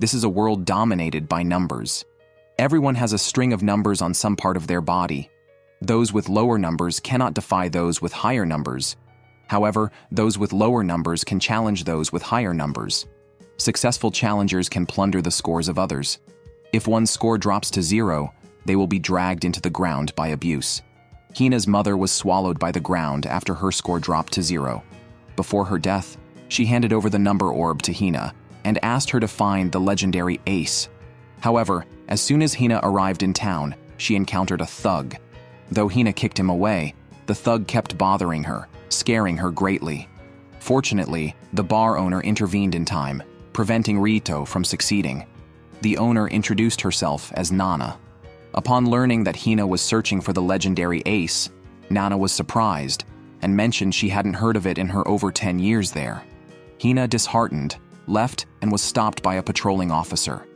This is a world dominated by numbers. Everyone has a string of numbers on some part of their body. Those with lower numbers cannot defy those with higher numbers. However, those with lower numbers can challenge those with higher numbers. Successful challengers can plunder the scores of others. If one's score drops to 0, they will be dragged into the ground by abuse. Hina's mother was swallowed by the ground after her score dropped to 0. Before her death, she handed over the number orb to Hina and asked her to find the legendary ace. However, as soon as Hina arrived in town, she encountered a thug. Though Hina kicked him away, the thug kept bothering her, scaring her greatly. Fortunately, the bar owner intervened in time, preventing Rito from succeeding. The owner introduced herself as Nana. Upon learning that Hina was searching for the legendary ace, Nana was surprised and mentioned she hadn't heard of it in her over 10 years there. Hina, disheartened, left and was stopped by a patrolling officer.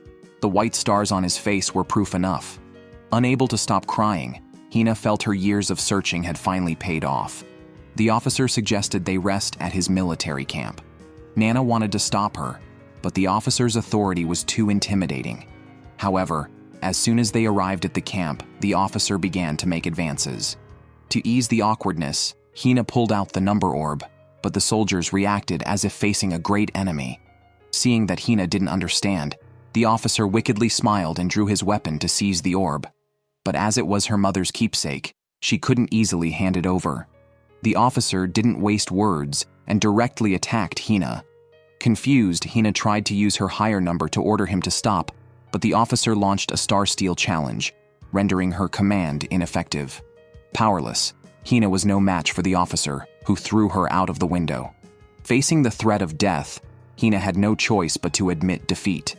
The white stars on his face were proof enough. Unable to stop crying, Hina felt her years of searching had finally paid off. The officer suggested they rest at his military camp. Nana wanted to stop her, but the officer's authority was too intimidating. However, as soon as they arrived at the camp, the officer began to make advances. To ease the awkwardness, Hina pulled out the number orb, but the soldiers reacted as if facing a great enemy. Seeing that Hina didn't understand, the officer wickedly smiled and drew his weapon to seize the orb. But as it was her mother's keepsake, she couldn't easily hand it over. The officer didn't waste words and directly attacked Hina. Confused, Hina tried to use her higher number to order him to stop, but the officer launched a Star Steel challenge, rendering her command ineffective. Powerless, Hina was no match for the officer, who threw her out of the window. Facing the threat of death, Hina had no choice but to admit defeat.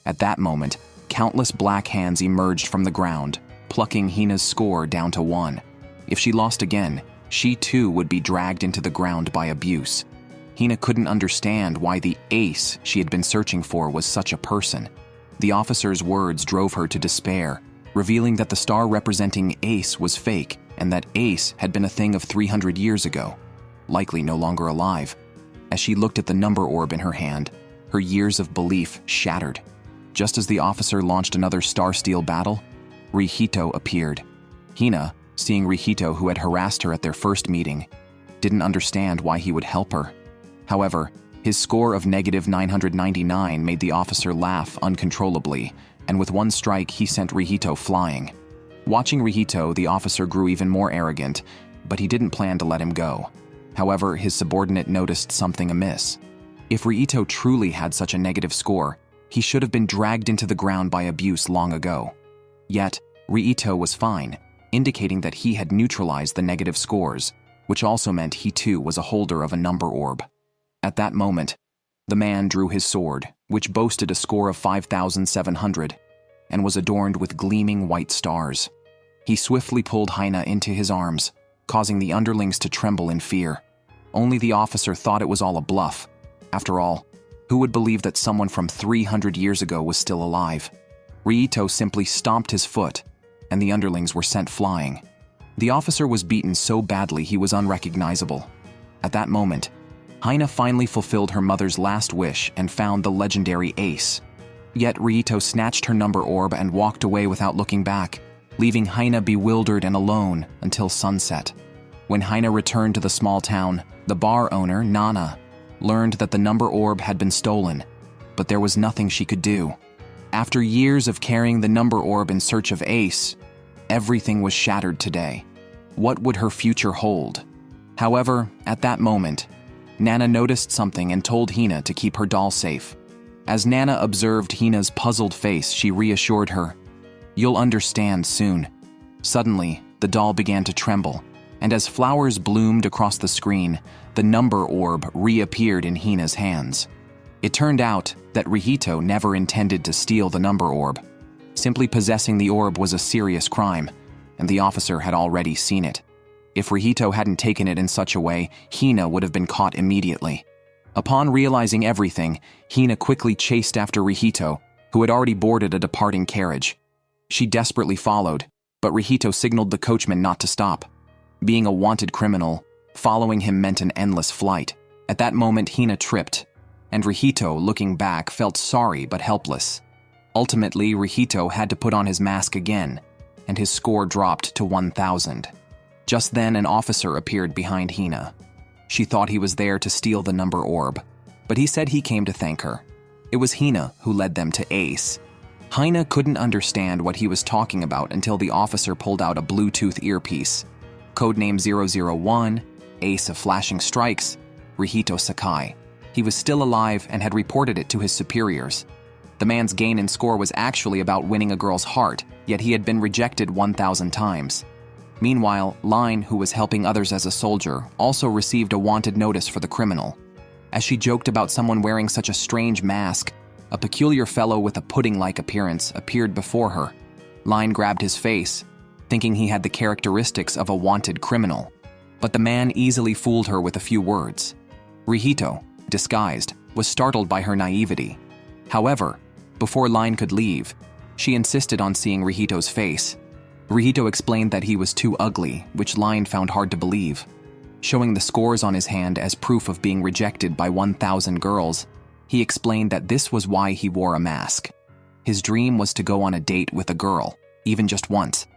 At that moment, countless black hands emerged from the ground, plucking Hina's score down to 1. If she lost again, she too would be dragged into the ground by abuse. Hina couldn't understand why the ace she had been searching for was such a person. The officer's words drove her to despair, revealing that the star representing Ace was fake and that Ace had been a thing of 300 years ago, likely no longer alive. As she looked at the number orb in her hand, her years of belief shattered. Just as the officer launched another Star Steel battle, Rihito appeared. Hina, seeing Rihito who had harassed her at their first meeting, didn't understand why he would help her. However, his score of -999 made the officer laugh uncontrollably, and with one strike he sent Rihito flying. Watching Rihito, the officer grew even more arrogant, but he didn't plan to let him go. However, his subordinate noticed something amiss. If Rihito truly had such a negative score, he should have been dragged into the ground by abuse long ago. Yet, Rihito was fine, indicating that he had neutralized the negative scores, which also meant he too was a holder of a number orb. At that moment, the man drew his sword, which boasted a score of 5,700, and was adorned with gleaming white stars. He swiftly pulled Hina into his arms, causing the underlings to tremble in fear. Only the officer thought it was all a bluff. After all, who would believe that someone from 300 years ago was still alive? Rihito simply stomped his foot, and the underlings were sent flying. The officer was beaten so badly he was unrecognizable. At that moment, Hina finally fulfilled her mother's last wish and found the legendary ace. Yet Rihito snatched her number orb and walked away without looking back, leaving Hina bewildered and alone until sunset. When Hina returned to the small town, the bar owner, Nana, learned that the number orb had been stolen, but there was nothing she could do. After years of carrying the number orb in search of Ace, everything was shattered today. What would her future hold? However, at that moment, Nana noticed something and told Hina to keep her doll safe. As Nana observed Hina's puzzled face, she reassured her, "You'll understand soon." Suddenly, the doll began to tremble, and as flowers bloomed across the screen, the number orb reappeared in Hina's hands. It turned out that Rihito never intended to steal the number orb. Simply possessing the orb was a serious crime, and the officer had already seen it. If Rihito hadn't taken it in such a way, Hina would have been caught immediately. Upon realizing everything, Hina quickly chased after Rihito, who had already boarded a departing carriage. She desperately followed, but Rihito signaled the coachman not to stop. Being a wanted criminal, following him meant an endless flight. At that moment, Hina tripped, and Rihito, looking back, felt sorry but helpless. Ultimately, Rihito had to put on his mask again, and his score dropped to 1,000. Just then, an officer appeared behind Hina. She thought he was there to steal the number orb, but he said he came to thank her. It was Hina who led them to Ace. Hina couldn't understand what he was talking about until the officer pulled out a Bluetooth earpiece. Codename 001, Ace of Flashing Strikes, Rihito Sakai. He was still alive and had reported it to his superiors. The man's gain in score was actually about winning a girl's heart, yet he had been rejected 1,000 times. Meanwhile, Line, who was helping others as a soldier, also received a wanted notice for the criminal. As she joked about someone wearing such a strange mask, a peculiar fellow with a pudding-like appearance appeared before her. Line grabbed his face, thinking he had the characteristics of a wanted criminal. But the man easily fooled her with a few words. Rihito, disguised, was startled by her naivety. However, before Line could leave, she insisted on seeing Rihito's face. Rihito explained that he was too ugly, which Line found hard to believe. Showing the scores on his hand as proof of being rejected by 1,000 girls, he explained that this was why he wore a mask. His dream was to go on a date with a girl, even just once.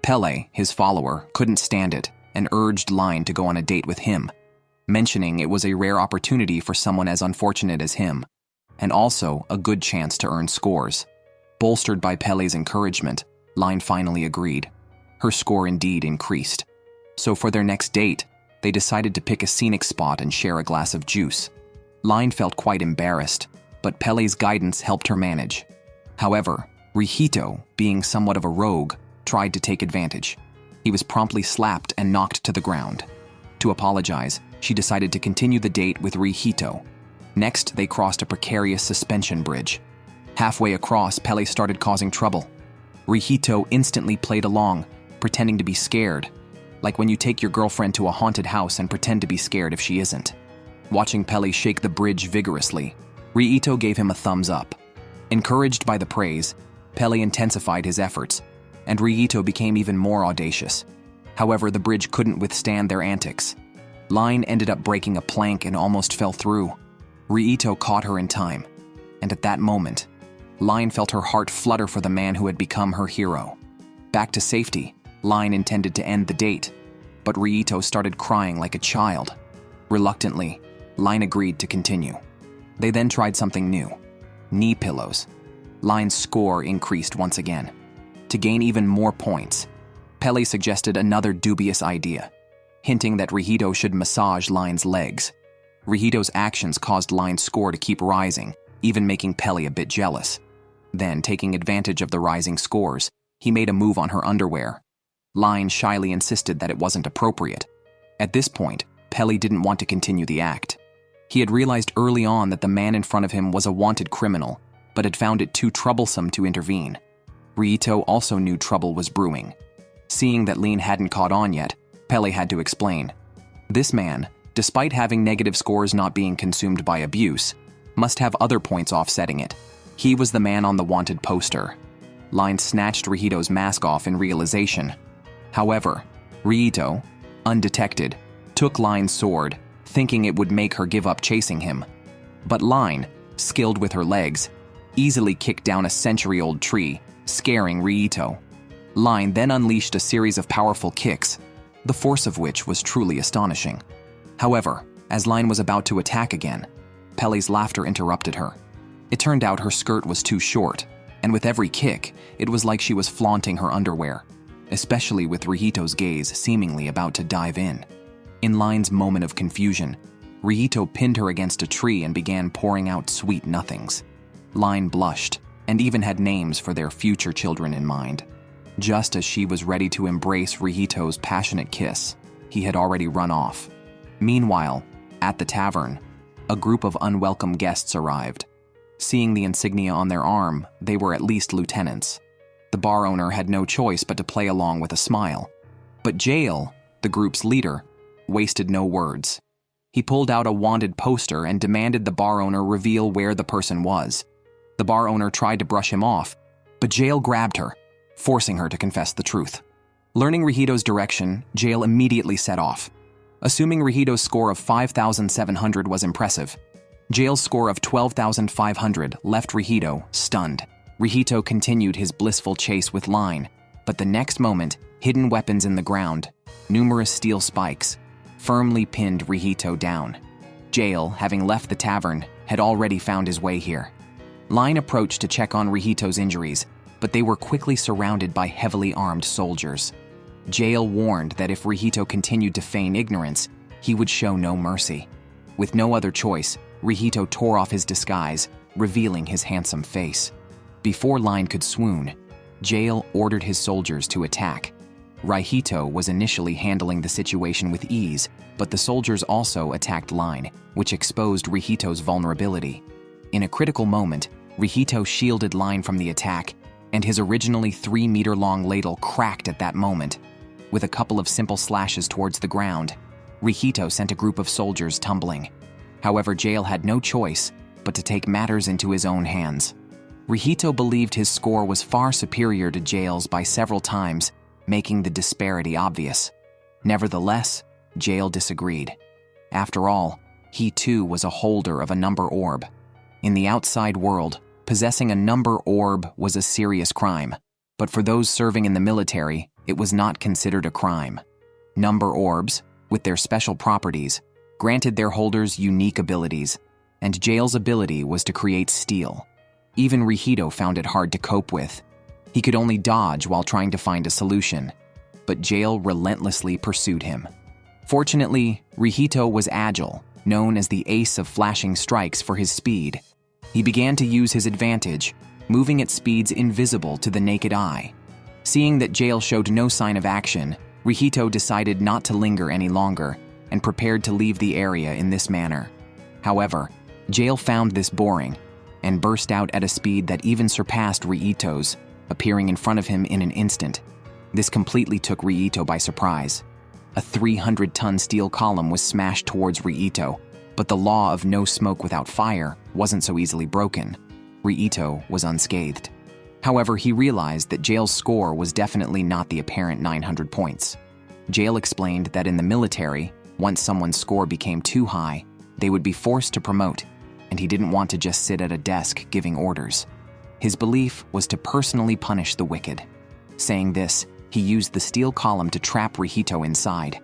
Pele, his follower, couldn't stand it and urged Line to go on a date with him, mentioning it was a rare opportunity for someone as unfortunate as him, and also a good chance to earn scores. Bolstered by Pele's encouragement, Line finally agreed. Her score indeed increased. So for their next date, they decided to pick a scenic spot and share a glass of juice. Line felt quite embarrassed, but Pele's guidance helped her manage. However, Rihito, being somewhat of a rogue, tried to take advantage. He was promptly slapped and knocked to the ground. To apologize, she decided to continue the date with Rihito. Next, they crossed a precarious suspension bridge. Halfway across, Pele started causing trouble. Rihito instantly played along, pretending to be scared, like when you take your girlfriend to a haunted house and pretend to be scared if she isn't. Watching Pele shake the bridge vigorously, Rihito gave him a thumbs up. Encouraged by the praise, Pele intensified his efforts, and Rihito became even more audacious. However, the bridge couldn't withstand their antics. Line ended up breaking a plank and almost fell through. Rihito caught her in time, and at that moment, Line felt her heart flutter for the man who had become her hero. Back to safety, Line intended to end the date, but Rihito started crying like a child. Reluctantly, Line agreed to continue. They then tried something new: knee pillows. Line's score increased once again. To gain even more points, Pele suggested another dubious idea, hinting that Rihito should massage Line's legs. Rihito's actions caused Line's score to keep rising, even making Pele a bit jealous. Then, taking advantage of the rising scores, he made a move on her underwear. Line shyly insisted that it wasn't appropriate. At this point, Pele didn't want to continue the act. He had realized early on that the man in front of him was a wanted criminal, but had found it too troublesome to intervene. Rihito also knew trouble was brewing. Seeing that Line hadn't caught on yet, Pele had to explain. This man, despite having negative scores not being consumed by abuse, must have other points offsetting it. He was the man on the wanted poster. Line snatched Rihito's mask off in realization. However, Rihito, undetected, took Line's sword, thinking it would make her give up chasing him. But Line, skilled with her legs, easily kicked down a century-old tree, scaring Rihito. Line then unleashed a series of powerful kicks, the force of which was truly astonishing. However, as Line was about to attack again, Pele's laughter interrupted her. It turned out her skirt was too short, and with every kick, it was like she was flaunting her underwear, especially with Rihito's gaze seemingly about to dive in. In Line's moment of confusion, Rihito pinned her against a tree and began pouring out sweet nothings. Line blushed, and even had names for their future children in mind. Just as she was ready to embrace Rihito's passionate kiss, he had already run off. Meanwhile, at the tavern, a group of unwelcome guests arrived. Seeing the insignia on their arm, they were at least lieutenants. The bar owner had no choice but to play along with a smile. But Jael, the group's leader, wasted no words. He pulled out a wanted poster and demanded the bar owner reveal where the person was. The bar owner tried to brush him off, but Jael grabbed her, forcing her to confess the truth. Learning Rihito's direction, Jael immediately set off. Assuming Rihito's score of 5,700 was impressive, Jail's score of 12,500 left Rihito stunned. Rihito continued his blissful chase with Line, but the next moment, hidden weapons in the ground, numerous steel spikes, firmly pinned Rihito down. Jail, having left the tavern, had already found his way here. Line approached to check on Rihito's injuries, but they were quickly surrounded by heavily armed soldiers. Jail warned that if Rihito continued to feign ignorance, he would show no mercy. With no other choice, Rihito tore off his disguise, revealing his handsome face. Before Line could swoon, Jail ordered his soldiers to attack. Rihito was initially handling the situation with ease, but the soldiers also attacked Line, which exposed Rihito's vulnerability. In a critical moment, Rihito shielded Line from the attack, and his originally 3-meter-long ladle cracked at that moment. With a couple of simple slashes towards the ground, Rihito sent a group of soldiers tumbling. However, Jail had no choice but to take matters into his own hands. Rihito believed his score was far superior to Jail's by several times, making the disparity obvious. Nevertheless, Jail disagreed. After all, he too was a holder of a number orb. In the outside world, possessing a number orb was a serious crime, but for those serving in the military, it was not considered a crime. Number orbs, with their special properties, granted their holders unique abilities, and Jail's ability was to create steel. Even Rihito found it hard to cope with. He could only dodge while trying to find a solution, but Jail relentlessly pursued him. Fortunately, Rihito was agile, known as the ace of flashing strikes for his speed. He began to use his advantage, moving at speeds invisible to the naked eye. Seeing that Jail showed no sign of action, Rihito decided not to linger any longer and prepared to leave the area in this manner. However, Jail found this boring and burst out at a speed that even surpassed Rihito's, appearing in front of him in an instant. This completely took Rihito by surprise. A 300-ton steel column was smashed towards Rihito, but the law of no smoke without fire wasn't so easily broken. Rihito was unscathed. However, he realized that Jail's score was definitely not the apparent 900 points. Jail explained that in the military, once someone's score became too high, they would be forced to promote, and he didn't want to just sit at a desk giving orders. His belief was to personally punish the wicked. Saying this, he used the steel column to trap Rihito inside,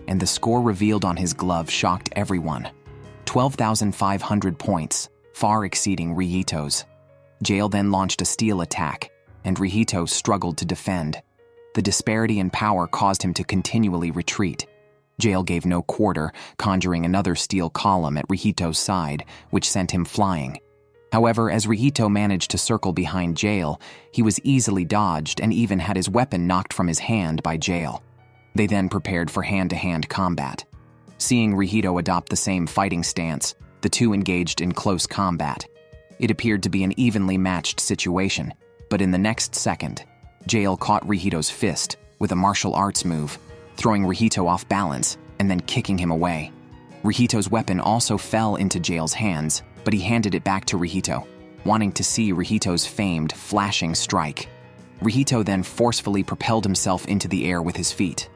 and the score revealed on his glove shocked everyone. 12,500 points, far exceeding Rihito's. Jail then launched a steel attack, and Rihito struggled to defend. The disparity in power caused him to continually retreat. Jail gave no quarter, conjuring another steel column at Rihito's side, which sent him flying. However, as Rihito managed to circle behind Jail, he was easily dodged and even had his weapon knocked from his hand by Jail. They then prepared for hand-to-hand combat. Seeing Rihito adopt the same fighting stance, the two engaged in close combat. It appeared to be an evenly matched situation, but in the next second, Jail caught Rihito's fist with a martial arts move, throwing Rihito off balance and then kicking him away. Rihito's weapon also fell into Jail's hands, but he handed it back to Rihito, wanting to see Rihito's famed flashing strike. Rihito then forcefully propelled himself into the air with his feet.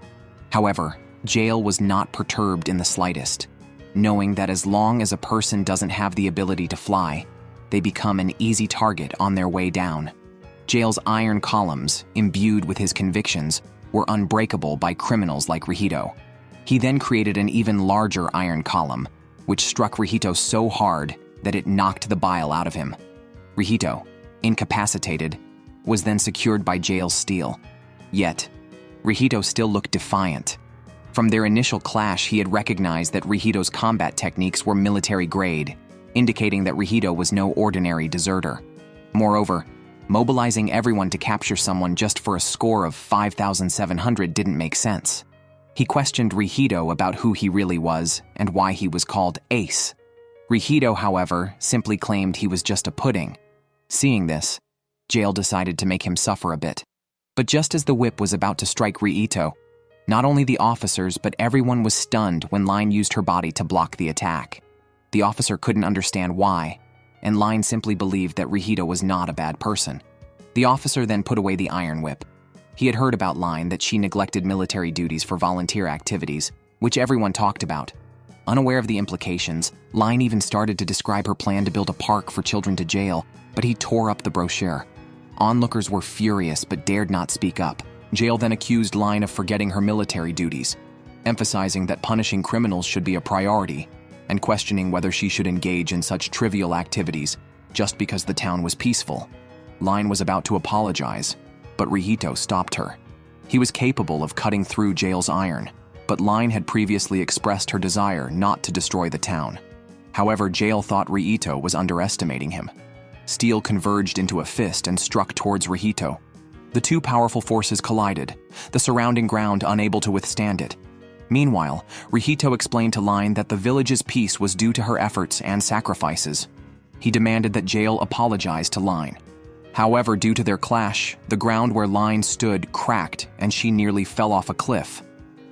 However, Jail was not perturbed in the slightest, knowing that as long as a person doesn't have the ability to fly, they become an easy target on their way down. Jail's iron columns, imbued with his convictions, were unbreakable by criminals like Rihito. He then created an even larger iron column, which struck Rihito so hard that it knocked the bile out of him. Rihito, incapacitated, was then secured by Jail's steel. Yet, Rihito still looked defiant. From their initial clash, he had recognized that Rihito's combat techniques were military grade, indicating that Rihito was no ordinary deserter. Moreover, mobilizing everyone to capture someone just for a score of 5,700 didn't make sense. He questioned Rihito about who he really was and why he was called Ace. Rihito, however, simply claimed he was just a pudding. Seeing this, Jail decided to make him suffer a bit. But just as the whip was about to strike Rihito, not only the officers but everyone was stunned when Line used her body to block the attack. The officer couldn't understand why, and Line simply believed that Rihito was not a bad person. The officer then put away the iron whip. He had heard about Line that she neglected military duties for volunteer activities, which everyone talked about. Unaware of the implications, Line even started to describe her plan to build a park for children to jail, but he tore up the brochure. Onlookers were furious but dared not speak up. Jail then accused Line of forgetting her military duties, emphasizing that punishing criminals should be a priority, and questioning whether she should engage in such trivial activities just because the town was peaceful. Line was about to apologize, but Rihito stopped her. He was capable of cutting through Jail's iron, but Line had previously expressed her desire not to destroy the town. However, Jail thought Rihito was underestimating him. Steel converged into a fist and struck towards Rihito. The two powerful forces collided, the surrounding ground unable to withstand it. Meanwhile, Rihito explained to Line that the village's peace was due to her efforts and sacrifices. He demanded that Jail apologize to Line. However, due to their clash, the ground where Line stood cracked and she nearly fell off a cliff.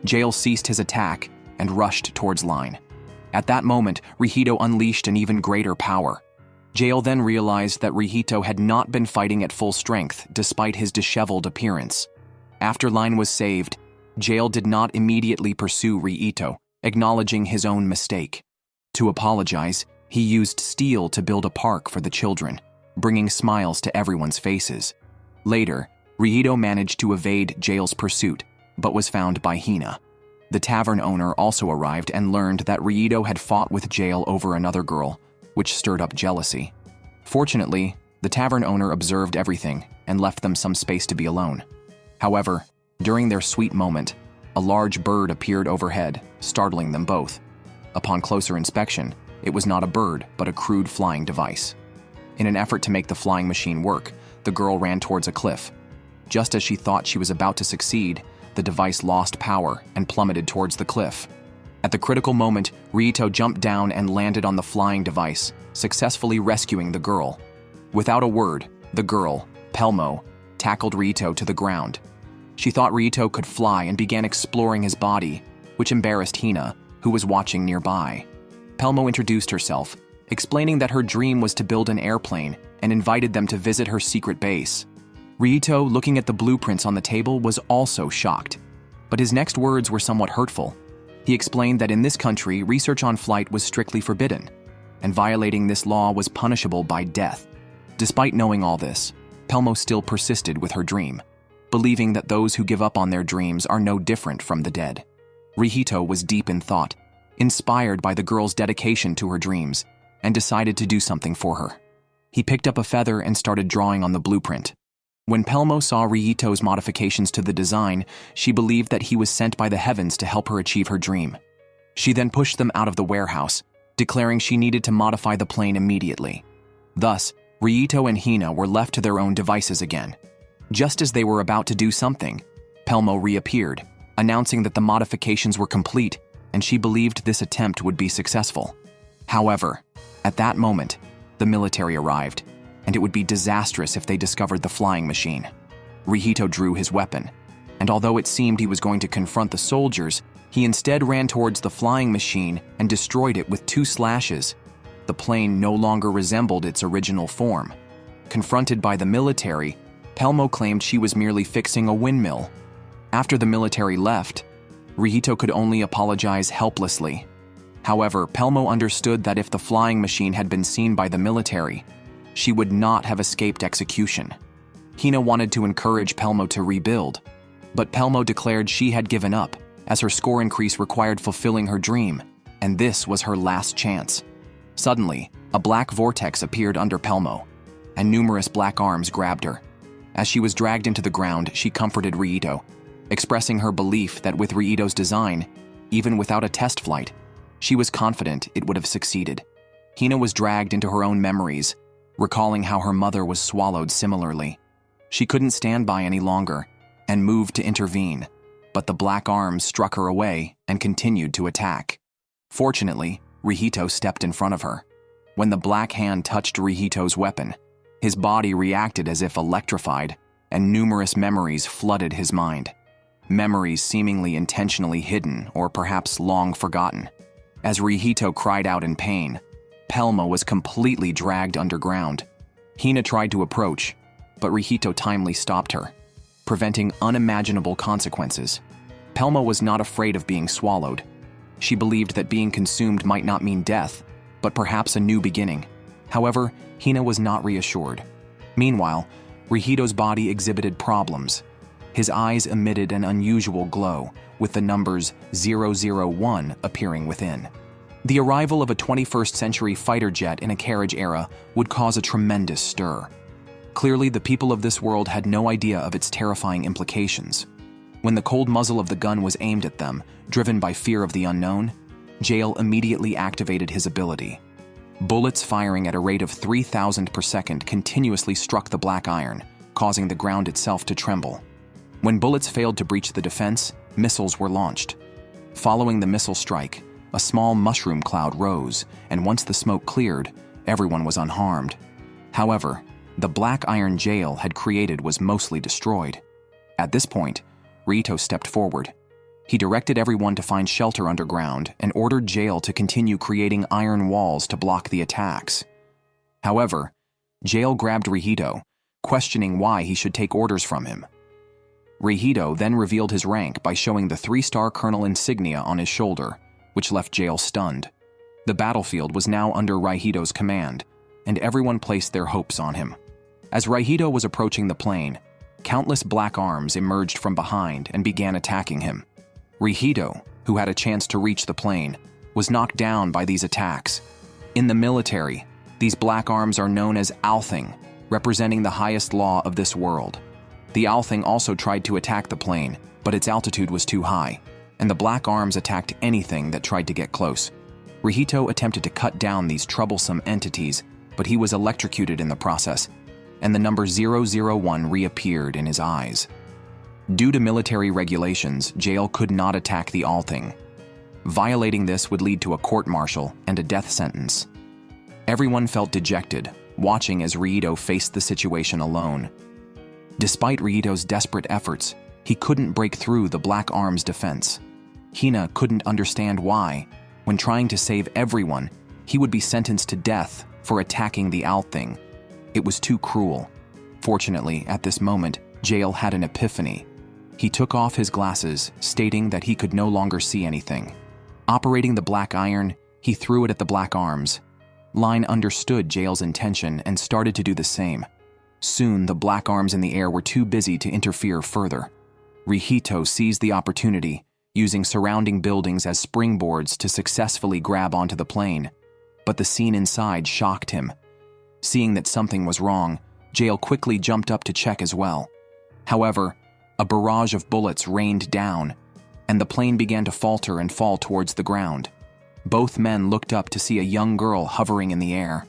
Jail ceased his attack and rushed towards Line. At that moment, Rihito unleashed an even greater power. Jail then realized that Rihito had not been fighting at full strength despite his disheveled appearance. After Line was saved, Jail did not immediately pursue Rihito, acknowledging his own mistake. To apologize, he used steel to build a park for the children, bringing smiles to everyone's faces. Later, Rihito managed to evade Jail's pursuit, but was found by Hina. The tavern owner also arrived and learned that Rihito had fought with Jail over another girl, which stirred up jealousy. Fortunately, the tavern owner observed everything and left them some space to be alone. However, during their sweet moment, a large bird appeared overhead, startling them both. Upon closer inspection, it was not a bird, but a crude flying device. In an effort to make the flying machine work, the girl ran towards a cliff. Just as she thought she was about to succeed, the device lost power and plummeted towards the cliff. At the critical moment, Rihito jumped down and landed on the flying device, successfully rescuing the girl. Without a word, the girl, Pelmo, tackled Rihito to the ground. She thought Rihito could fly and began exploring his body, which embarrassed Hina, who was watching nearby. Pelmo introduced herself, explaining that her dream was to build an airplane and invited them to visit her secret base. Rihito, looking at the blueprints on the table, was also shocked. But his next words were somewhat hurtful. He explained that in this country, research on flight was strictly forbidden, and violating this law was punishable by death. Despite knowing all this, Pelmo still persisted with her dream, believing that those who give up on their dreams are no different from the dead. Rihito was deep in thought, inspired by the girl's dedication to her dreams, and decided to do something for her. He picked up a feather and started drawing on the blueprint. When Pelmo saw Rihito's modifications to the design, she believed that he was sent by the heavens to help her achieve her dream. She then pushed them out of the warehouse, declaring she needed to modify the plane immediately. Thus, Rihito and Hina were left to their own devices again. Just as they were about to do something, Pelmo reappeared, announcing that the modifications were complete and she believed this attempt would be successful. However, at that moment, the military arrived, and it would be disastrous if they discovered the flying machine. Rihito drew his weapon, and although it seemed he was going to confront the soldiers, he instead ran towards the flying machine and destroyed it with 2 slashes. The plane no longer resembled its original form. Confronted by the military, Pelmo claimed she was merely fixing a windmill. After the military left, Rihito could only apologize helplessly. However, Pelmo understood that if the flying machine had been seen by the military, she would not have escaped execution. Hina wanted to encourage Pelmo to rebuild, but Pelmo declared she had given up, as her score increase required fulfilling her dream, and this was her last chance. Suddenly, a black vortex appeared under Pelmo, and numerous black arms grabbed her. As she was dragged into the ground, she comforted Rihito, expressing her belief that with Rihito's design, even without a test flight, she was confident it would have succeeded. Hina was dragged into her own memories, recalling how her mother was swallowed similarly. She couldn't stand by any longer and moved to intervene, but the black arms struck her away and continued to attack. Fortunately, Rihito stepped in front of her. When the black hand touched Rihito's weapon, his body reacted as if electrified, and numerous memories flooded his mind. Memories seemingly intentionally hidden or perhaps long forgotten. As Rihito cried out in pain, Pelmo was completely dragged underground. Hina tried to approach, but Rihito timely stopped her, preventing unimaginable consequences. Pelmo was not afraid of being swallowed. She believed that being consumed might not mean death, but perhaps a new beginning. However, Hina was not reassured. Meanwhile, Rihito's body exhibited problems. His eyes emitted an unusual glow, with the numbers 001 appearing within. The arrival of a 21st century fighter jet in a carriage era would cause a tremendous stir. Clearly, the people of this world had no idea of its terrifying implications. When the cold muzzle of the gun was aimed at them, driven by fear of the unknown, Jael immediately activated his ability. Bullets firing at a rate of 3,000 per second continuously struck the black iron, causing the ground itself to tremble. When bullets failed to breach the defense, missiles were launched. Following the missile strike, a small mushroom cloud rose, and once the smoke cleared, everyone was unharmed. However, the black iron Jael had created was mostly destroyed. At this point, Rihito stepped forward. He directed everyone to find shelter underground and ordered Jael to continue creating iron walls to block the attacks. However, Jael grabbed Rihito, questioning why he should take orders from him. Rihito then revealed his rank by showing the 3-star colonel insignia on his shoulder, which left Jael stunned. The battlefield was now under Rihito's command, and everyone placed their hopes on him. As Rihito was approaching the plane, countless black arms emerged from behind and began attacking him. Rihito, who had a chance to reach the plane, was knocked down by these attacks. In the military, these black arms are known as Althing, representing the highest law of this world. The Althing also tried to attack the plane, but its altitude was too high, and the black arms attacked anything that tried to get close. Rihito attempted to cut down these troublesome entities, but he was electrocuted in the process, and the number 001 reappeared in his eyes. Due to military regulations, Jael could not attack the Althing. Violating this would lead to a court-martial and a death sentence. Everyone felt dejected, watching as Rihito faced the situation alone. Despite Rihito's desperate efforts, he couldn't break through the Black Arm's defense. Hina couldn't understand why, when trying to save everyone, he would be sentenced to death for attacking the Althing. It was too cruel. Fortunately, at this moment, Jael had an epiphany. He took off his glasses, stating that he could no longer see anything. Operating the black iron, he threw it at the black arms. Line understood Jael's intention and started to do the same. Soon, the black arms in the air were too busy to interfere further. Rihito seized the opportunity, using surrounding buildings as springboards to successfully grab onto the plane. But the scene inside shocked him. Seeing that something was wrong, Jael quickly jumped up to check as well. However, a barrage of bullets rained down, and the plane began to falter and fall towards the ground. Both men looked up to see a young girl hovering in the air.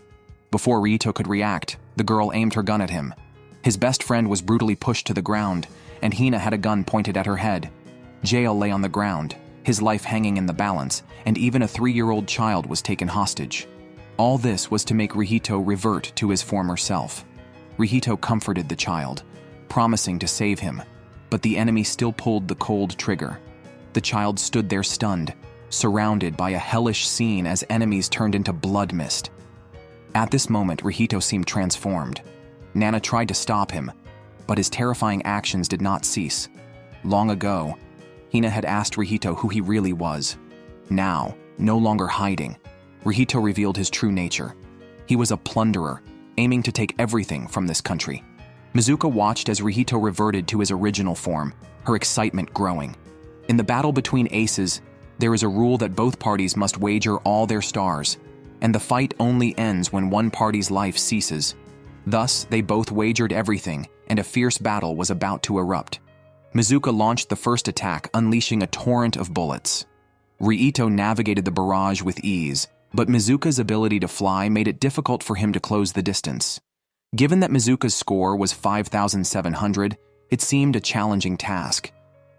Before Rihito could react, the girl aimed her gun at him. His best friend was brutally pushed to the ground, and Hina had a gun pointed at her head. Jael lay on the ground, his life hanging in the balance, and even a 3-year-old child was taken hostage. All this was to make Rihito revert to his former self. Rihito comforted the child, promising to save him, but the enemy still pulled the cold trigger. The child stood there stunned, surrounded by a hellish scene as enemies turned into blood mist. At this moment, Rihito seemed transformed. Nana tried to stop him, but his terrifying actions did not cease. Long ago, Hina had asked Rihito who he really was. Now, no longer hiding, Rihito revealed his true nature. He was a plunderer, aiming to take everything from this country. Mizuka watched as Rihito reverted to his original form, her excitement growing. In the battle between aces, there is a rule that both parties must wager all their stars, and the fight only ends when one party's life ceases. Thus, they both wagered everything, and a fierce battle was about to erupt. Mizuka launched the first attack, unleashing a torrent of bullets. Rihito navigated the barrage with ease, but Mizuka's ability to fly made it difficult for him to close the distance. Given that Mizuka's score was 5,700, it seemed a challenging task.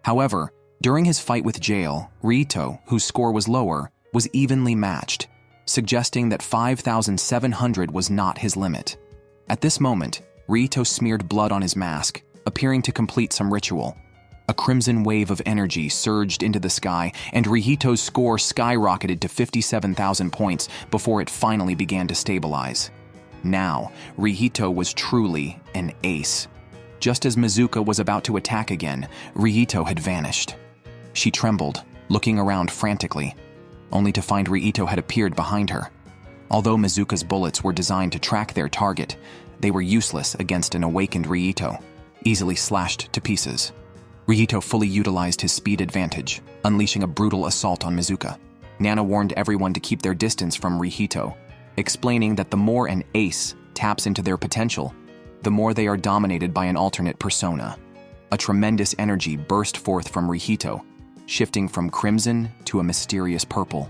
However, during his fight with Jael, Rihito, whose score was lower, was evenly matched, suggesting that 5,700 was not his limit. At this moment, Rihito smeared blood on his mask, appearing to complete some ritual. A crimson wave of energy surged into the sky, and Rihito's score skyrocketed to 57,000 points before it finally began to stabilize. Now, Rihito was truly an ace. Just as Mizuka was about to attack again, Rihito had vanished. She trembled, looking around frantically. only to find Ryito had appeared behind her. Although Mizuka's bullets were designed to track their target, they were useless against an awakened Ryito, easily slashed to pieces. Ryito fully utilized his speed advantage, unleashing a brutal assault on Mizuka. Nana warned everyone to keep their distance from Ryito, explaining that the more an ace taps into their potential, the more they are dominated by an alternate persona. A tremendous energy burst forth from Ryito, shifting from crimson to a mysterious purple.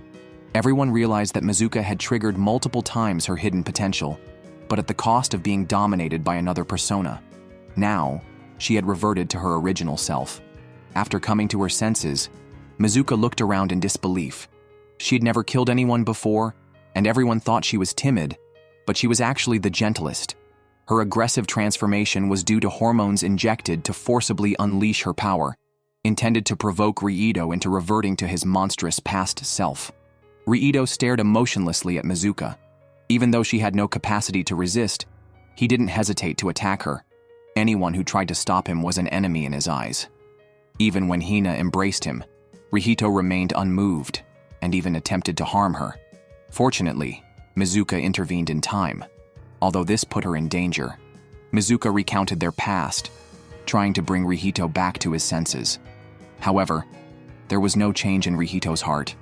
Everyone realized that Mizuka had triggered multiple times her hidden potential, but at the cost of being dominated by another persona. Now, she had reverted to her original self. After coming to her senses, Mizuka looked around in disbelief. She had never killed anyone before, and everyone thought she was timid, but she was actually the gentlest. Her aggressive transformation was due to hormones injected to forcibly unleash her power, intended to provoke Ryito into reverting to his monstrous past self. Ryito stared emotionlessly at Mizuka. Even though she had no capacity to resist, he didn't hesitate to attack her. Anyone who tried to stop him was an enemy in his eyes. Even when Hina embraced him, Ryito remained unmoved and even attempted to harm her. Fortunately, Mizuka intervened in time, although this put her in danger. Mizuka recounted their past, trying to bring Ryito back to his senses. However, there was no change in Ryito's heart.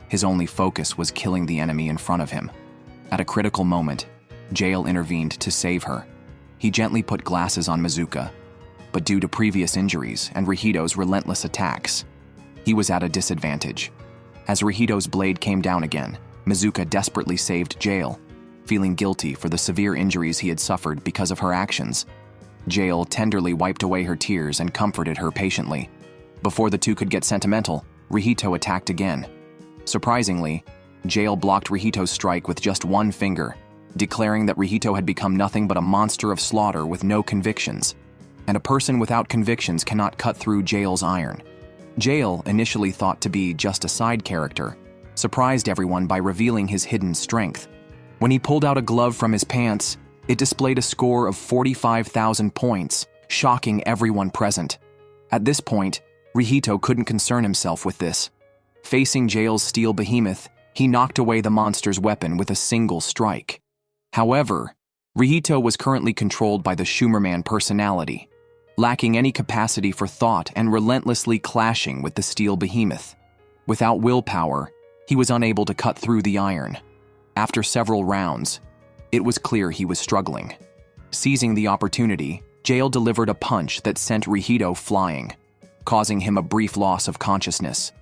His only focus was killing the enemy in front of him. At a critical moment, Jael intervened to save her. He gently put glasses on Mizuka, but due to previous injuries and Ryito's relentless attacks, he was at a disadvantage. As Ryito's blade came down again, Mizuka desperately saved Jael, feeling guilty for the severe injuries he had suffered because of her actions. Jael tenderly wiped away her tears and comforted her patiently. Before the two could get sentimental, Ryito attacked again. Surprisingly, Jael blocked Ryito's strike with just one finger, declaring that Ryito had become nothing but a monster of slaughter with no convictions, and a person without convictions cannot cut through Jael's iron. Jael, initially thought to be just a side character, surprised everyone by revealing his hidden strength. When he pulled out a glove from his pants, it displayed a score of 45,000 points, shocking everyone present. At this point, Ryito couldn't concern himself with this. Facing Jael's steel behemoth, he knocked away the monster's weapon with a single strike. However, Ryito was currently controlled by the Schumerman personality, lacking any capacity for thought and relentlessly clashing with the steel behemoth. Without willpower, he was unable to cut through the iron. After several rounds, it was clear he was struggling. Seizing the opportunity, Jael delivered a punch that sent Ryito flying, causing him a brief loss of consciousness.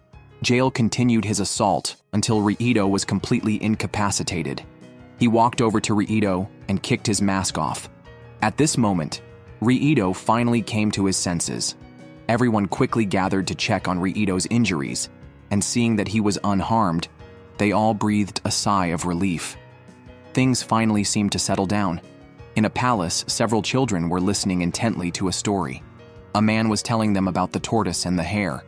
Jael continued his assault until Ryito was completely incapacitated. He walked over to Ryito and kicked his mask off. At this moment, Ryito finally came to his senses. Everyone quickly gathered to check on Ryito's injuries, and seeing that he was unharmed, they all breathed a sigh of relief. Things finally seemed to settle down. In a palace, several children were listening intently to a story. A man was telling them about the tortoise and the hare.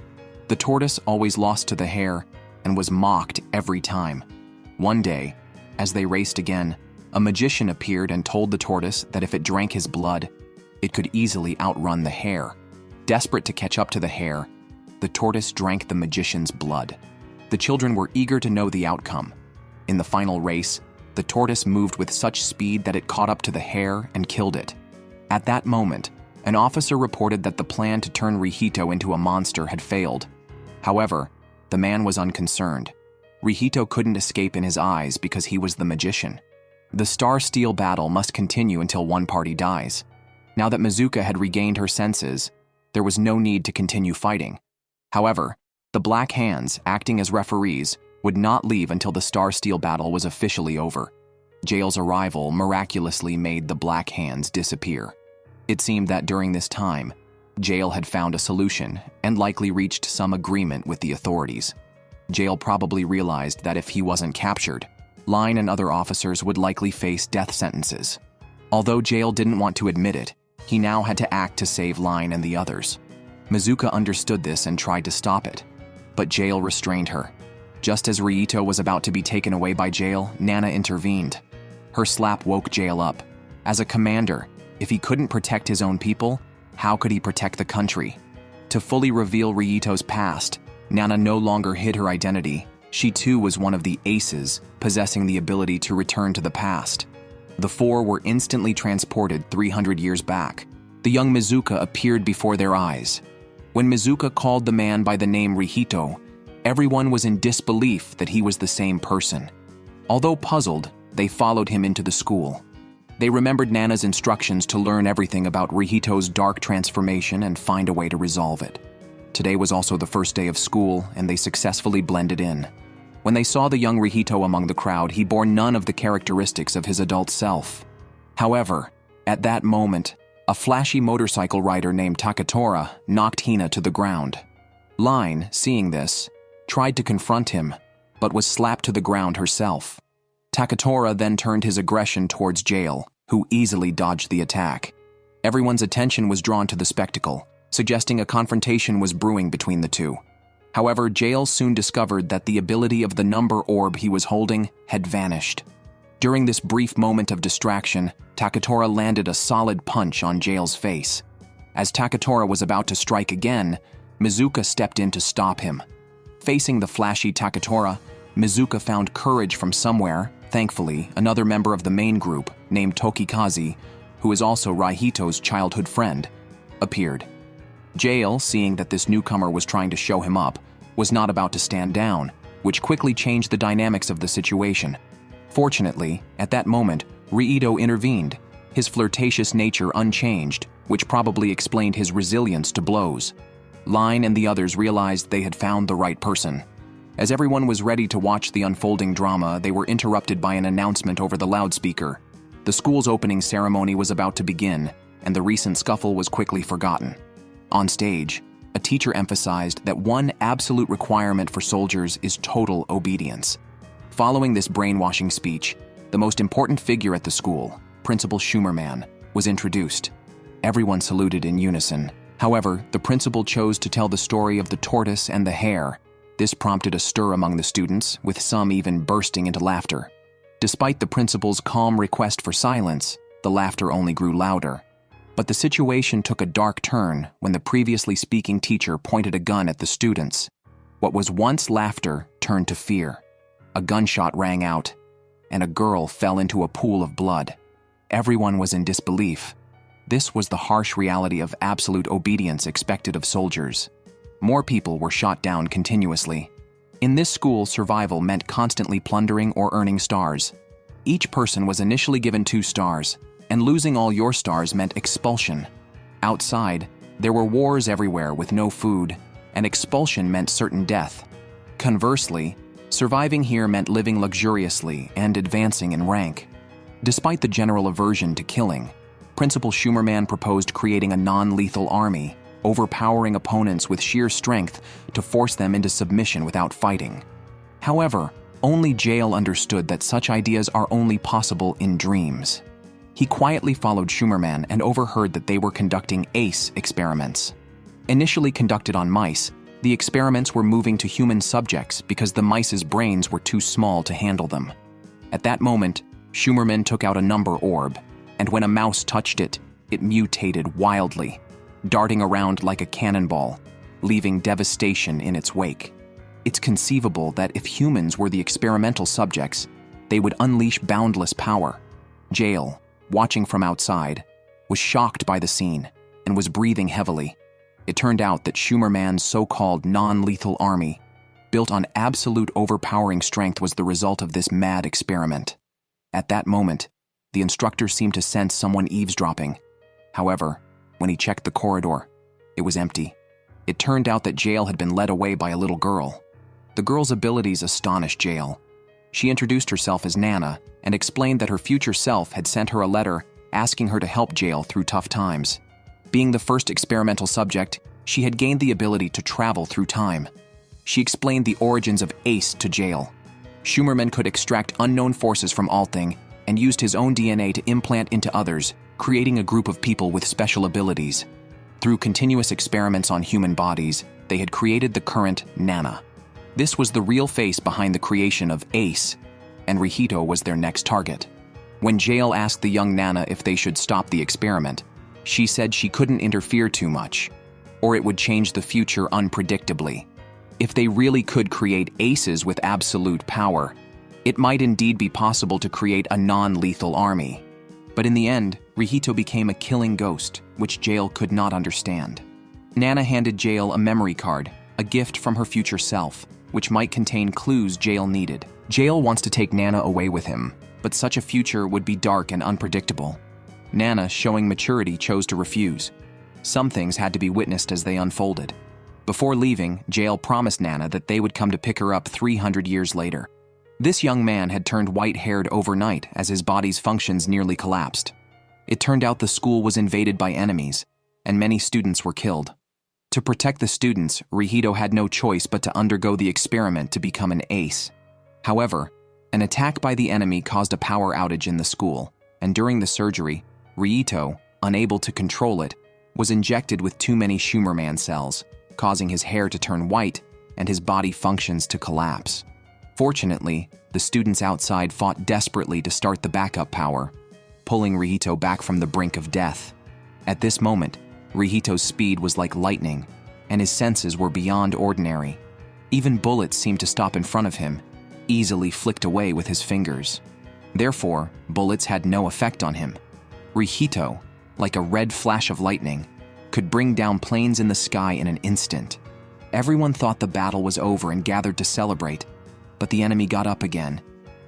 The tortoise always lost to the hare and was mocked every time. One day, as they raced again, a magician appeared and told the tortoise that if it drank his blood, it could easily outrun the hare. Desperate to catch up to the hare, the tortoise drank the magician's blood. The children were eager to know the outcome. In the final race, the tortoise moved with such speed that it caught up to the hare and killed it. At that moment, an officer reported that the plan to turn Ryito into a monster had failed. However, the man was unconcerned. Ryito couldn't escape in his eyes because he was the magician. The Star-Steel battle must continue until one party dies. Now that Mizuka had regained her senses, there was no need to continue fighting. However, the Black Hands, acting as referees, would not leave until the Star-Steel battle was officially over. Jael's arrival miraculously made the Black Hands disappear. It seemed that during this time, Jael had found a solution and likely reached some agreement with the authorities. Jael probably realized that if he wasn't captured, Line and other officers would likely face death sentences. Although Jael didn't want to admit it, he now had to act to save Line and the others. Mizuka understood this and tried to stop it, but Jael restrained her. Just as Ryito was about to be taken away by Jael, Nana intervened. Her slap woke Jael up. As a commander, if he couldn't protect his own people, how could he protect the country? To fully reveal Ryito's past, Nana no longer hid her identity She too was one of the aces, possessing the ability to return to the past. The four were instantly transported 300 years back. The young Mizuka appeared before their eyes. When Mizuka called the man by the name Rihito, everyone was in disbelief that he was the same person. Although puzzled, they followed him into the school. They remembered Nana's instructions to learn everything about Rihito's dark transformation and find a way to resolve it. Today was also the first day of school, and they successfully blended in. When they saw the young Rihito among the crowd, he bore none of the characteristics of his adult self. However, at that moment, a flashy motorcycle rider named Takatora knocked Hina to the ground. Line, seeing this, tried to confront him, but was slapped to the ground herself. Takatora then turned his aggression towards Jail, who easily dodged the attack. Everyone's attention was drawn to the spectacle, suggesting a confrontation was brewing between the two. However, Jail soon discovered that the ability of the number orb he was holding had vanished. During this brief moment of distraction, Takatora landed a solid punch on Jail's face. As Takatora was about to strike again, Mizuka stepped in to stop him. Facing the flashy Takatora, Mizuka found courage from somewhere. Thankfully, another member of the main group, named Tokikaze, who is also Rihito's childhood friend, appeared. Jail, seeing that this newcomer was trying to show him up, was not about to stand down, which quickly changed the dynamics of the situation. Fortunately, at that moment, Riito intervened, his flirtatious nature unchanged, which probably explained his resilience to blows. Line and the others realized they had found the right person. As everyone was ready to watch the unfolding drama, they were interrupted by an announcement over the loudspeaker. The school's opening ceremony was about to begin, and the recent scuffle was quickly forgotten. On stage, a teacher emphasized that one absolute requirement for soldiers is total obedience. Following this brainwashing speech, the most important figure at the school, Principal Schumerman, was introduced. Everyone saluted in unison. However, the principal chose to tell the story of the tortoise and the hare. This prompted a stir among the students, with some even bursting into laughter. Despite the principal's calm request for silence, the laughter only grew louder. But the situation took a dark turn when the previously speaking teacher pointed a gun at the students. What was once laughter turned to fear. A gunshot rang out, and a girl fell into a pool of blood. Everyone was in disbelief. This was the harsh reality of absolute obedience expected of soldiers. More people were shot down continuously. In this school, survival meant constantly plundering or earning stars. Each person was initially given 2 stars, and losing all your stars meant expulsion. Outside, there were wars everywhere with no food, and expulsion meant certain death. Conversely, surviving here meant living luxuriously and advancing in rank. Despite the general aversion to killing, Principal Schumerman proposed creating a non-lethal army, overpowering opponents with sheer strength to force them into submission without fighting. However, only Jail understood that such ideas are only possible in dreams. He quietly followed Schumerman and overheard that they were conducting ACE experiments. Initially conducted on mice, the experiments were moving to human subjects because the mice's brains were too small to handle them. At that moment, Schumerman took out a number orb, and when a mouse touched it, it mutated wildly, darting around like a cannonball, leaving devastation in its wake. It's conceivable that if humans were the experimental subjects, they would unleash boundless power. Jail, watching from outside, was shocked by the scene and was breathing heavily. It turned out that Schumerman's so-called non-lethal army, built on absolute overpowering strength, was the result of this mad experiment. At that moment, the instructor seemed to sense someone eavesdropping. However, when he checked the corridor, it was empty. It turned out that Jail had been led away by a little girl. The girl's abilities astonished Jail. She introduced herself as Nana and explained that her future self had sent her a letter asking her to help Jail through tough times. Being the first experimental subject, she had gained the ability to travel through time. She explained the origins of ACE to Jail. Schumerman could extract unknown forces from Althing and used his own DNA to implant into others, creating a group of people with special abilities. Through continuous experiments on human bodies, they had created the current Nana. This was the real face behind the creation of ACE, and Rihito was their next target. When Jail asked the young Nana if they should stop the experiment, she said she couldn't interfere too much, or it would change the future unpredictably. If they really could create aces with absolute power, it might indeed be possible to create a non-lethal army. But in the end, Rihito became a killing ghost, which Jael could not understand. Nana handed Jael a memory card, a gift from her future self, which might contain clues Jael needed. Jael wants to take Nana away with him, but such a future would be dark and unpredictable. Nana, showing maturity, chose to refuse. Some things had to be witnessed as they unfolded. Before leaving, Jael promised Nana that they would come to pick her up 300 years later. This young man had turned white-haired overnight as his body's functions nearly collapsed. It turned out the school was invaded by enemies, and many students were killed. To protect the students, Rihito had no choice but to undergo the experiment to become an ace. However, an attack by the enemy caused a power outage in the school, and during the surgery, Rihito, unable to control it, was injected with too many Schumerman cells, causing his hair to turn white and his body functions to collapse. Fortunately, the students outside fought desperately to start the backup power, pulling Rihito back from the brink of death. At this moment, Rihito's speed was like lightning, and his senses were beyond ordinary. Even bullets seemed to stop in front of him, easily flicked away with his fingers. Therefore, bullets had no effect on him. Rihito, like a red flash of lightning, could bring down planes in the sky in an instant. Everyone thought the battle was over and gathered to celebrate, but the enemy got up again.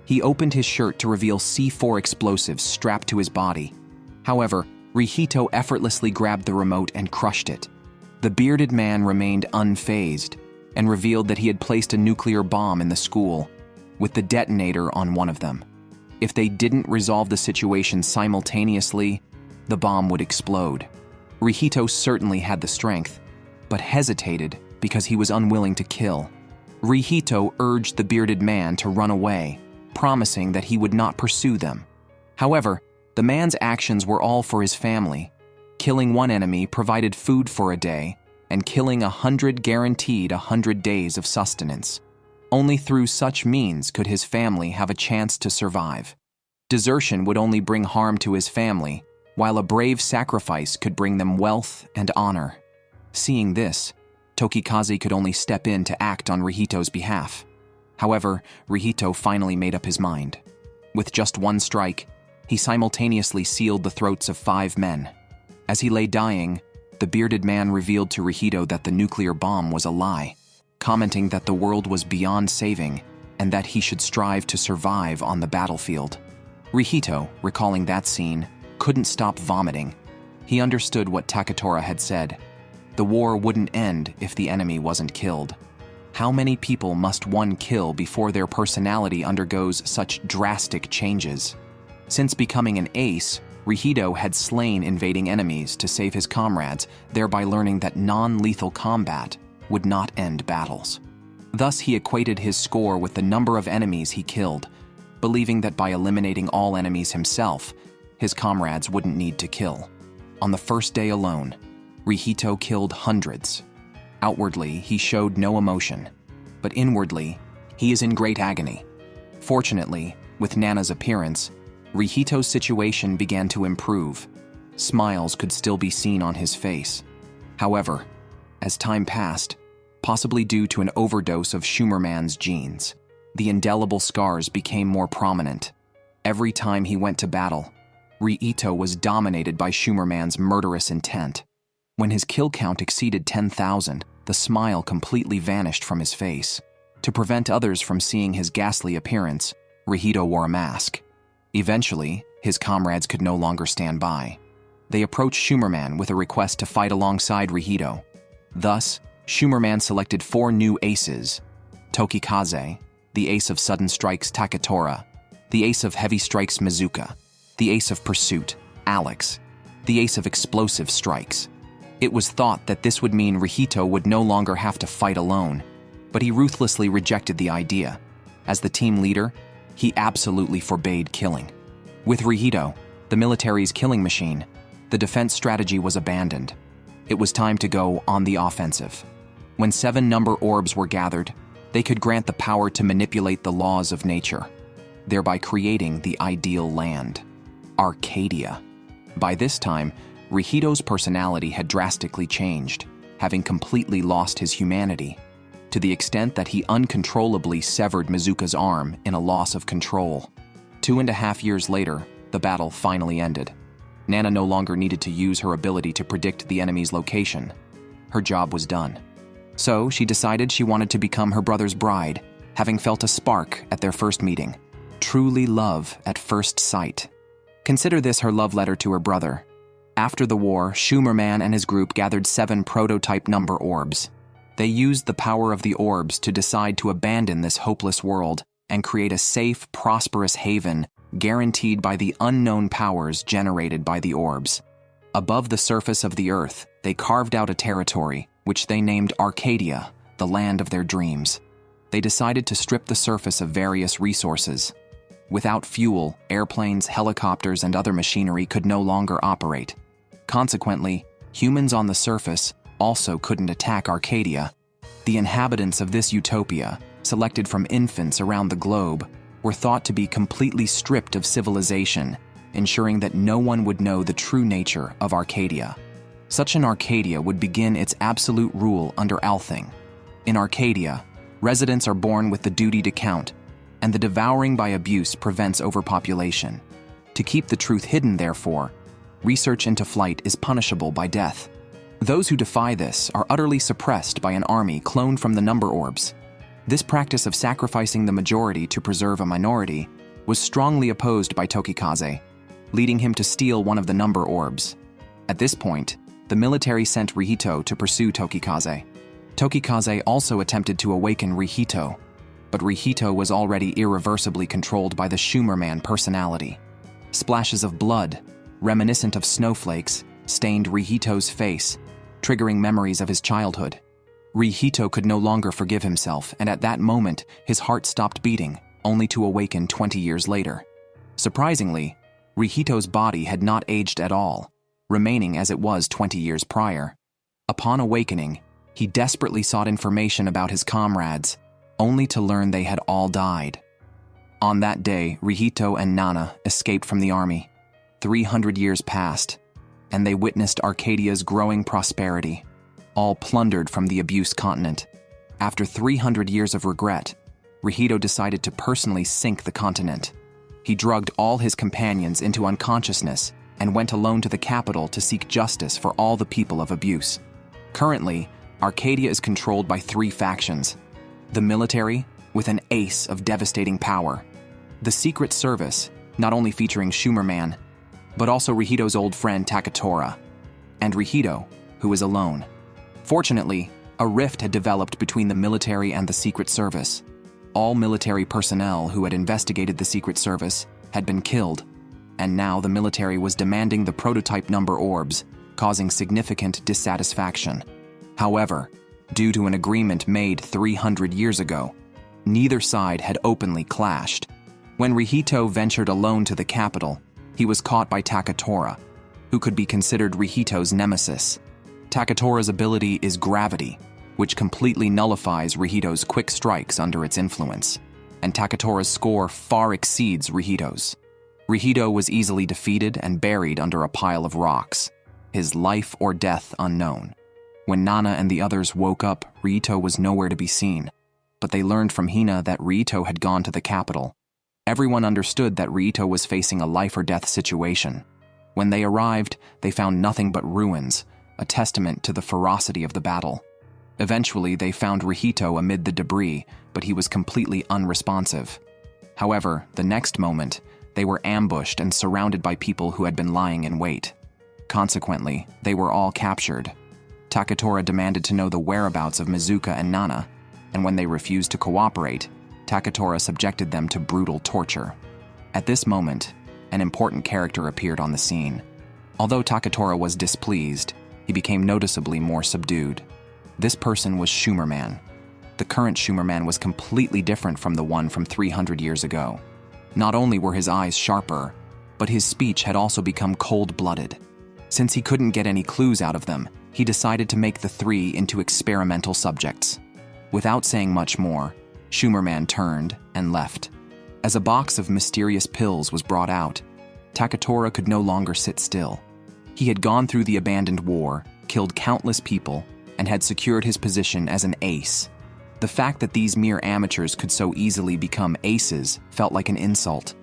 He opened his shirt to reveal C4 explosives strapped to his body. However, Rihito effortlessly grabbed the remote and crushed it. The bearded man remained unfazed and revealed that he had placed a nuclear bomb in the school, with the detonator on one of them. If they didn't resolve the situation simultaneously, the bomb would explode. Rihito certainly had the strength, but hesitated because he was unwilling to kill. Rihito urged the bearded man to run away, promising that he would not pursue them. However, the man's actions were all for his family. Killing one enemy provided food for a day, and killing 100 guaranteed 100 days of sustenance. Only through such means could his family have a chance to survive. Desertion would only bring harm to his family, while a brave sacrifice could bring them wealth and honor. Seeing this, Tokikaze could only step in to act on Rihito's behalf. However, Rihito finally made up his mind. With just one strike, he simultaneously sealed the throats of 5 men. As he lay dying, the bearded man revealed to Rihito that the nuclear bomb was a lie, commenting that the world was beyond saving and that he should strive to survive on the battlefield. Rihito, recalling that scene, couldn't stop vomiting. He understood what Takatora had said. The war wouldn't end if the enemy wasn't killed. How many people must one kill before their personality undergoes such drastic changes? Since becoming an ace, Rihito had slain invading enemies to save his comrades, thereby learning that non-lethal combat would not end battles. Thus, he equated his score with the number of enemies he killed, believing that by eliminating all enemies himself, his comrades wouldn't need to kill. On the first day alone, Rihito killed hundreds. Outwardly, he showed no emotion, but inwardly, he is in great agony. Fortunately, with Nana's appearance, Rihito's situation began to improve. Smiles could still be seen on his face. However, as time passed, possibly due to an overdose of Schumerman's genes, the indelible scars became more prominent. Every time he went to battle, Rihito was dominated by Schumerman's murderous intent. When his kill count exceeded 10,000, the smile completely vanished from his face. To prevent others from seeing his ghastly appearance, Rihito wore a mask. Eventually, his comrades could no longer stand by. They approached Schumerman with a request to fight alongside Rihito. Thus, Schumerman selected 4 new aces: Tokikaze, the ace of sudden strikes Takatora, the ace of heavy strikes Mizuka, the ace of pursuit, Alex, the ace of explosive strikes. It was thought that this would mean Rihito would no longer have to fight alone, but he ruthlessly rejected the idea. As the team leader, he absolutely forbade killing. With Rihito, the military's killing machine, the defense strategy was abandoned. It was time to go on the offensive. When 7 number orbs were gathered, they could grant the power to manipulate the laws of nature, thereby creating the ideal land, Arcadia. By this time, Rihito's personality had drastically changed, having completely lost his humanity. to the extent that he uncontrollably severed Mizuka's arm in a loss of control. 2.5 years later, the battle finally ended. Nana no longer needed to use her ability to predict the enemy's location. Her job was done. So she decided she wanted to become her brother's bride, having felt a spark at their first meeting. Truly love at first sight. Consider this her love letter to her brother. After the war, Schumerman and his group gathered 7 prototype number orbs. They used the power of the orbs to decide to abandon this hopeless world and create a safe, prosperous haven guaranteed by the unknown powers generated by the orbs. Above the surface of the earth, they carved out a territory, which they named Arcadia, the land of their dreams. They decided to strip the surface of various resources. Without fuel, airplanes, helicopters, and other machinery could no longer operate. Consequently, humans on the surface also couldn't attack Arcadia. The inhabitants of this utopia, selected from infants around the globe, were thought to be completely stripped of civilization, ensuring that no one would know the true nature of Arcadia. Such an Arcadia would begin its absolute rule under Althing. In Arcadia, residents are born with the duty to count, and the devouring by abuse prevents overpopulation. To keep the truth hidden, therefore, research into flight is punishable by death. Those who defy this are utterly suppressed by an army cloned from the number orbs. This practice of sacrificing the majority to preserve a minority was strongly opposed by Tokikaze, leading him to steal one of the number orbs. At this point, the military sent Rihito to pursue Tokikaze. Tokikaze also attempted to awaken Rihito, but Rihito was already irreversibly controlled by the Schumerman personality. Splashes of blood, reminiscent of snowflakes, stained Rihito's face, triggering memories of his childhood. Rihito could no longer forgive himself, and at that moment, his heart stopped beating, only to awaken 20 years later. Surprisingly, Rihito's body had not aged at all, remaining as it was 20 years prior. Upon awakening, he desperately sought information about his comrades, only to learn they had all died. On that day, Rihito and Nana escaped from the army. 300 years passed, and they witnessed Arcadia's growing prosperity, all plundered from the abused continent. After 300 years of regret, Rihito decided to personally sink the continent. He drugged all his companions into unconsciousness and went alone to the capital to seek justice for all the people of abuse. Currently, Arcadia is controlled by 3 factions. The military, with an ace of devastating power. The Secret Service, not only featuring Schumerman, but also Rihito's old friend Takatora, and Rihito, who is alone. Fortunately, a rift had developed between the military and the Secret Service. All military personnel who had investigated the Secret Service had been killed, and now the military was demanding the prototype number orbs, causing significant dissatisfaction. However, due to an agreement made 300 years ago, neither side had openly clashed. When Rihito ventured alone to the capital, he was caught by Takatora, who could be considered Rihito's nemesis. Takatora's ability is gravity, which completely nullifies Rihito's quick strikes under its influence, and Takatora's score far exceeds Rihito's. Rihito was easily defeated and buried under a pile of rocks, his life or death unknown. When Nana and the others woke up, Rihito was nowhere to be seen, but they learned from Hina that Rihito had gone to the capital. Everyone understood that Rihito was facing a life-or-death situation. When they arrived, they found nothing but ruins, a testament to the ferocity of the battle. Eventually, they found Rihito amid the debris, but he was completely unresponsive. However, the next moment, they were ambushed and surrounded by people who had been lying in wait. Consequently, they were all captured. Takatora demanded to know the whereabouts of Mizuka and Nana, and when they refused to cooperate, Takatora subjected them to brutal torture. At this moment, an important character appeared on the scene. Although Takatora was displeased, he became noticeably more subdued. This person was Schumerman. The current Schumerman was completely different from the one from 300 years ago. Not only were his eyes sharper, but his speech had also become cold-blooded. Since he couldn't get any clues out of them, he decided to make the 3 into experimental subjects. Without saying much more, Schumerman turned and left. As a box of mysterious pills was brought out, Takatora could no longer sit still. He had gone through the Abandoned War, killed countless people, and had secured his position as an ace. The fact that these mere amateurs could so easily become aces felt like an insult.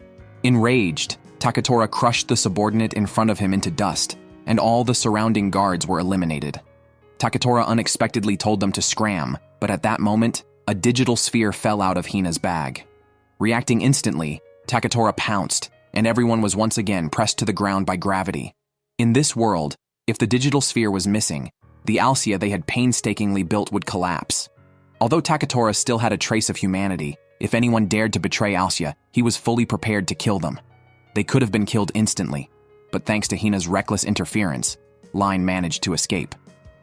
Enraged, Takatora crushed the subordinate in front of him into dust, and all the surrounding guards were eliminated. Takatora unexpectedly told them to scram, but at that moment, a digital sphere fell out of Hina's bag. Reacting instantly, Takatora pounced, and everyone was once again pressed to the ground by gravity. In this world, if the digital sphere was missing, the Aelsia they had painstakingly built would collapse. Although Takatora still had a trace of humanity, if anyone dared to betray Aelsia, he was fully prepared to kill them. They could have been killed instantly, but thanks to Hina's reckless interference, Line managed to escape.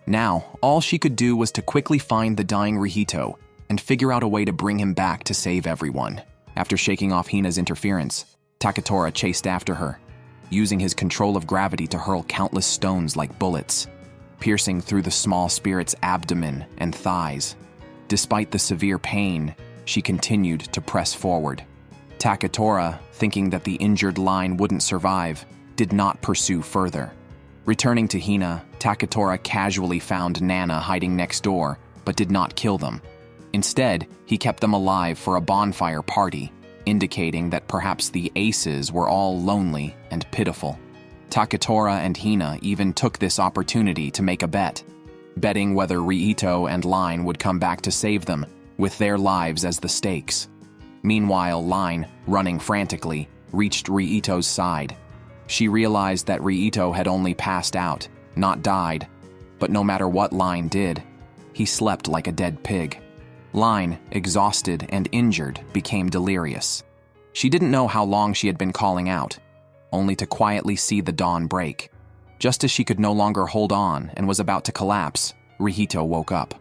Now, all she could do was to quickly find the dying Rihito and figure out a way to bring him back to save everyone. After shaking off Hina's interference, Takatora chased after her, using his control of gravity to hurl countless stones like bullets, piercing through the small spirit's abdomen and thighs. Despite the severe pain, she continued to press forward. Takatora, thinking that the injured Line wouldn't survive, did not pursue further. Returning to Hina, Takatora casually found Nana hiding next door, but did not kill them. Instead, he kept them alive for a bonfire party, indicating that perhaps the aces were all lonely and pitiful. Takatora and Hina even took this opportunity to make a bet, betting whether Riito and Line would come back to save them, with their lives as the stakes. Meanwhile, Line, running frantically, reached Riito's side. She realized that Riito had only passed out, not died, but no matter what Line did, he slept like a dead pig. Line, exhausted and injured, became delirious. She didn't know how long she had been calling out, only to quietly see the dawn break. Just as she could no longer hold on and was about to collapse, Rihito woke up.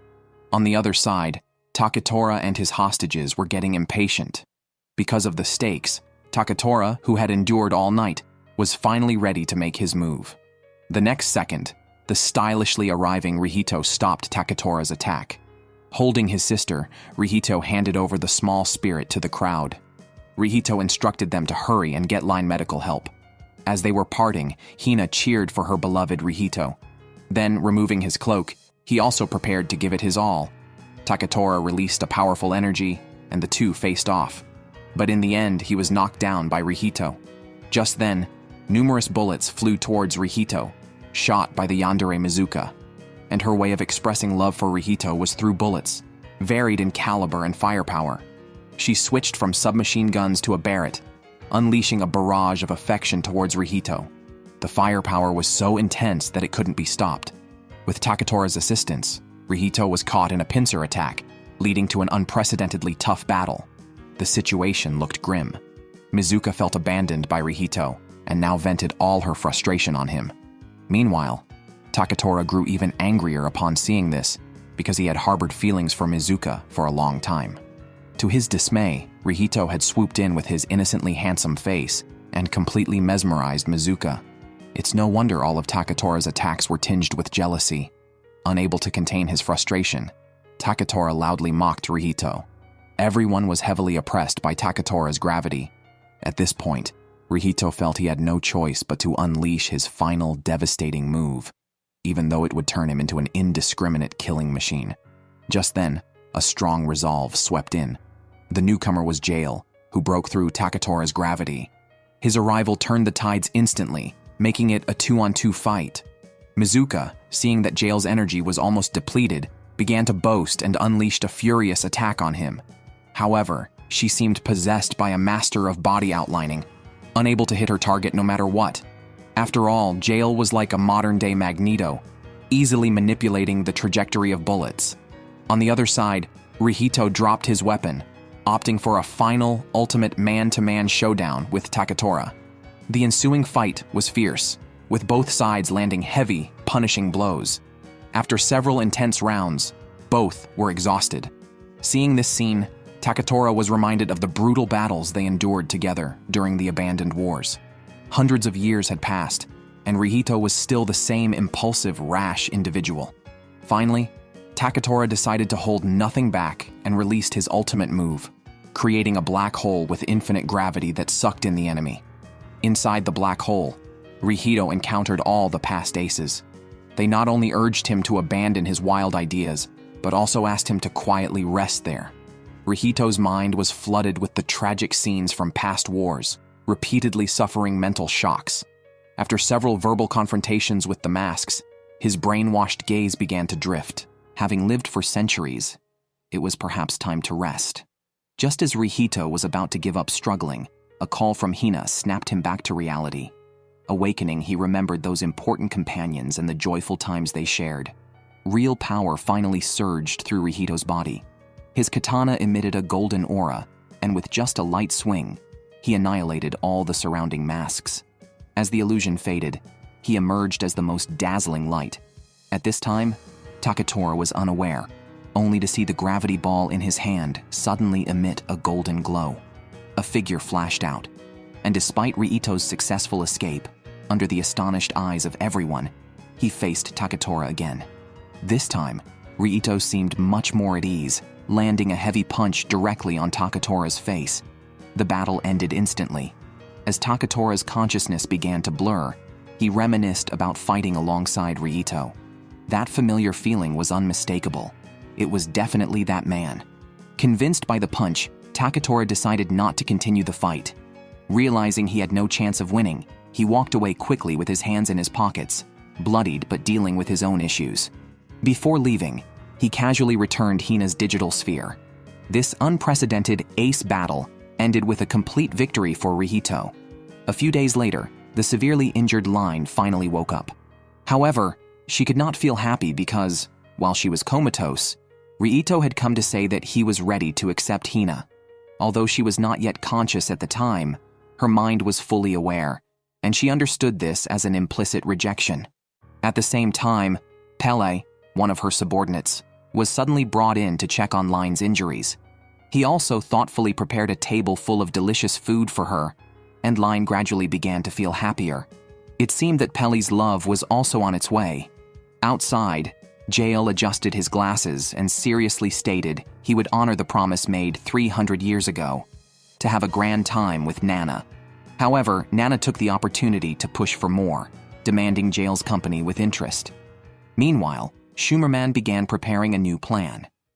On the other side, Takatora and his hostages were getting impatient. Because of the stakes, Takatora, who had endured all night, was finally ready to make his move. The next second, the stylishly arriving Rihito stopped Takatora's attack. Holding his sister, Rihito handed over the small spirit to the crowd. Rihito instructed them to hurry and get Line medical help. As they were parting, Hina cheered for her beloved Rihito. Then, removing his cloak, he also prepared to give it his all. Takatora released a powerful energy, and the two faced off. But in the end, he was knocked down by Rihito. Just then, numerous bullets flew towards Rihito, shot by the yandere Mizuka. And her way of expressing love for Rihito was through bullets, varied in caliber and firepower. She switched from submachine guns to a Barrett, unleashing a barrage of affection towards Rihito. The firepower was so intense that it couldn't be stopped. With Takatora's assistance, Rihito was caught in a pincer attack, leading to an unprecedentedly tough battle. The situation looked grim. Mizuka felt abandoned by Rihito, and now vented all her frustration on him. Meanwhile, Takatora grew even angrier upon seeing this, because he had harbored feelings for Mizuka for a long time. To his dismay, Rihito had swooped in with his innocently handsome face and completely mesmerized Mizuka. It's no wonder all of Takatora's attacks were tinged with jealousy. Unable to contain his frustration, Takatora loudly mocked Rihito. Everyone was heavily oppressed by Takatora's gravity. At this point, Rihito felt he had no choice but to unleash his final devastating move, even though it would turn him into an indiscriminate killing machine. Just then, a strong resolve swept in. The newcomer was Jail, who broke through Takatora's gravity. His arrival turned the tides instantly, making it a 2-on-2 fight. Mizuka, seeing that Jail's energy was almost depleted, began to boast and unleashed a furious attack on him. However, she seemed possessed by a master of body outlining, unable to hit her target no matter what. After all, Jail was like a modern-day Magneto, easily manipulating the trajectory of bullets. On the other side, Rihito dropped his weapon, opting for a final, ultimate man-to-man showdown with Takatora. The ensuing fight was fierce, with both sides landing heavy, punishing blows. After several intense rounds, both were exhausted. Seeing this scene, Takatora was reminded of the brutal battles they endured together during the Abandoned Wars. Hundreds of years had passed, and Rihito was still the same impulsive, rash individual. Finally, Takatora decided to hold nothing back and released his ultimate move, creating a black hole with infinite gravity that sucked in the enemy. Inside the black hole, Rihito encountered all the past aces. They not only urged him to abandon his wild ideas, but also asked him to quietly rest there. Rihito's mind was flooded with the tragic scenes from past wars, repeatedly suffering mental shocks. After several verbal confrontations with the masks, his brainwashed gaze began to drift. Having lived for centuries, it was perhaps time to rest. Just as Rihito was about to give up struggling, a call from Hina snapped him back to reality. Awakening, he remembered those important companions and the joyful times they shared. Real power finally surged through Rihito's body. His katana emitted a golden aura, and with just a light swing, he annihilated all the surrounding masks. As the illusion faded, he emerged as the most dazzling light. At this time, Takatora was unaware, only to see the gravity ball in his hand suddenly emit a golden glow. A figure flashed out, and despite Rihito's successful escape, under the astonished eyes of everyone, he faced Takatora again. This time, Rihito seemed much more at ease, landing a heavy punch directly on Takatora's face. The battle ended instantly. As Takatora's consciousness began to blur, he reminisced about fighting alongside Rihito. That familiar feeling was unmistakable. It was definitely that man. Convinced by the punch, Takatora decided not to continue the fight. Realizing he had no chance of winning, he walked away quickly with his hands in his pockets, bloodied but dealing with his own issues. Before leaving, he casually returned Hina's digital sphere. This unprecedented ace battle ended with a complete victory for Rihito. A few days later, the severely injured Line finally woke up. However, she could not feel happy because, while she was comatose, Rihito had come to say that he was ready to accept Hina. Although she was not yet conscious at the time, her mind was fully aware, and she understood this as an implicit rejection. At the same time, Pele, one of her subordinates, was suddenly brought in to check on Line's injuries. He also thoughtfully prepared a table full of delicious food for her, and Line gradually began to feel happier. It seemed that Pele's love was also on its way. Outside, Jael adjusted his glasses and seriously stated he would honor the promise made 300 years ago, to have a grand time with Nana. However, Nana took the opportunity to push for more, demanding Jael's company with interest. Meanwhile, Schumerman began preparing a new plan.